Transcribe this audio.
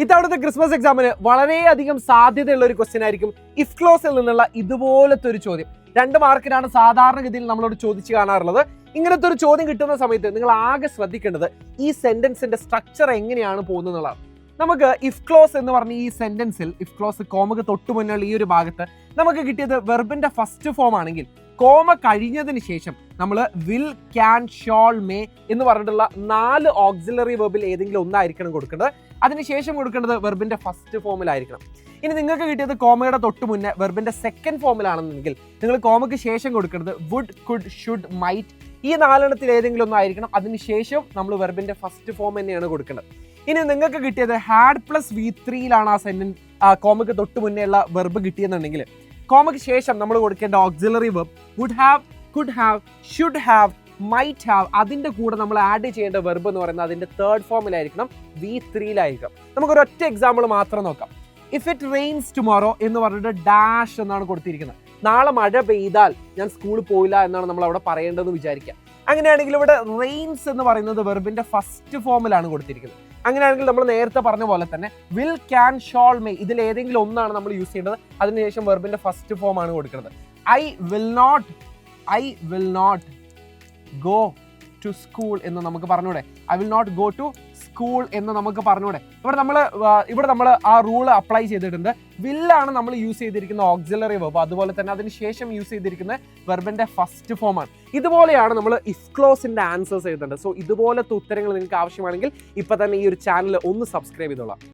ഇത്തവണത്തെ ക്രിസ്മസ് എക്സാമിന് വളരെയധികം സാധ്യതയുള്ള ഒരു ക്വസ്റ്റ്യൻ ആയിരിക്കും ഇഫ് ക്ലോസിൽ നിന്നുള്ള ഇതുപോലത്തെ ഒരു ചോദ്യം. 2 മാർക്കിനാണ് സാധാരണഗതിയിൽ നമ്മളോട് ചോദിച്ചു കാണാറുള്ളത്. ഇങ്ങനത്തെ ഒരു ചോദ്യം കിട്ടുന്ന സമയത്ത് നിങ്ങൾ ആകെ ശ്രദ്ധിക്കേണ്ടത് ഈ സെന്റൻസിന്റെ സ്ട്രക്ചർ എങ്ങനെയാണ് പോകുന്നതാണ്. നമുക്ക് ഇഫ് ക്ലോസ് എന്ന് പറഞ്ഞ ഈ സെന്റൻസിൽ ഇഫ് ക്ലോസ് കോമക്ക് തൊട്ടു മുന്നുള്ള ഈ ഒരു ഭാഗത്ത് നമുക്ക് കിട്ടിയത് വെർബിന്റെ ഫസ്റ്റ് ഫോം ആണെങ്കിൽ കോമ കഴിഞ്ഞതിന് ശേഷം നമ്മൾ വിൽ, ക്യാൻ, ഷോൾ, മേ എന്ന് പറഞ്ഞിട്ടുള്ള 4 ഓക്സിലറി വെർബിൽ ഏതെങ്കിലും ഒന്നായിരിക്കണം കൊടുക്കേണ്ടത്. അതിനുശേഷം കൊടുക്കേണ്ടത് വെർബിന്റെ ഫസ്റ്റ് ഫോമിലായിരിക്കണം. ഇനി നിങ്ങൾക്ക് കിട്ടിയത് കോമയുടെ തൊട്ട് മുന്നേ വെർബിന്റെ സെക്കൻഡ് ഫോമിലാണെന്നുണ്ടെങ്കിൽ നിങ്ങൾ കോമയ്ക്ക് ശേഷം കൊടുക്കേണ്ടത് വുഡ്, കുഡ്, ഷുഡ്, മൈറ്റ് ഈ 4 ഏതെങ്കിലും ഒന്നായിരിക്കണം. അതിനുശേഷം നമ്മൾ വെർബിന്റെ ഫസ്റ്റ് ഫോം തന്നെയാണ് കൊടുക്കേണ്ടത്. ഇനി നിങ്ങൾക്ക് കിട്ടിയത് ഹാഡ് പ്ലസ് V3യിലാണ് ആ സെന്റൻസ് കോമയ്ക്ക് തൊട്ട് മുന്നേ ഉള്ള വെർബ് കിട്ടിയെന്നുണ്ടെങ്കിൽ കോമയ്ക്ക് ശേഷം നമ്മൾ കൊടുക്കേണ്ട auxiliary verb would have, could have, should have, might have അതിന്റെ കൂടെ നമ്മൾ ആഡ് ചെയ്യേണ്ട വെർബ് എന്ന് പറയുന്നത് അതിന്റെ തേർഡ് ഫോമിലായിരിക്കണം, V3യിലായിരിക്കണം. നമുക്കൊരു ഒറ്റ എക്സാമ്പിൾ മാത്രം നോക്കാം. ഇഫ് ഇറ്റ് റെയിൻസ് ടുമോറോ എന്ന് പറഞ്ഞിട്ട് ഡാഷ് എന്നാണ് കൊടുത്തിരിക്കുന്നത്. നാളെ മഴ പെയ്താൽ ഞാൻ സ്കൂളിൽ പോയില്ല എന്നാണ് നമ്മൾ അവിടെ പറയേണ്ടതെന്ന് വിചാരിക്കാം. അങ്ങനെയാണെങ്കിൽ ഇവിടെ റെയിൻസ് എന്ന് പറയുന്നത് വെർബിന്റെ ഫസ്റ്റ് ഫോമിലാണ് കൊടുത്തിരിക്കുന്നത്. അങ്ങനെയാണെങ്കിൽ നമ്മൾ നേരത്തെ പറഞ്ഞ പോലെ തന്നെ വിൽ, ക്യാൻ, ഷോൾ, മേ ഇതിൽ ഏതെങ്കിലും ഒന്നാണ് നമ്മൾ യൂസ് ചെയ്യേണ്ടത്. അതിനുശേഷം വെർബിന്റെ ഫസ്റ്റ് ഫോം ആണ് കൊടുക്കുന്നത്. I will not go to school എന്ന് നമുക്ക് പറഞ്ഞൂടെ. I will not go to school എന്ന് നമുക്ക് പറഞ്ഞൂടെ. ഇവിടെ നമ്മൾ ആ റൂൾ അപ്ലൈ ചെയ്തിട്ടുണ്ട്. വില്ലാണ് നമ്മൾ യൂസ് ചെയ്തിരിക്കുന്ന ഓക്സിലറി വെർബ്, അതുപോലെ തന്നെ അതിനുശേഷം യൂസ് ചെയ്തിരിക്കുന്ന വെർബിന്റെ ഫസ്റ്റ് ഫോം ആണ്. ഇതുപോലെയാണ് നമ്മൾ ഇഫ് ക്ലോസിന്റെ ആൻസേഴ്സ് എഴുതേണ്ടത്. സോ ഇതുപോലത്തെ ഉത്തരങ്ങൾ നിങ്ങൾക്ക് ആവശ്യമാണെങ്കിൽ ഇപ്പൊ തന്നെ ഈ ഒരു ചാനൽ ഒന്ന് സബ്സ്ക്രൈബ് ചെയ്തോളാം.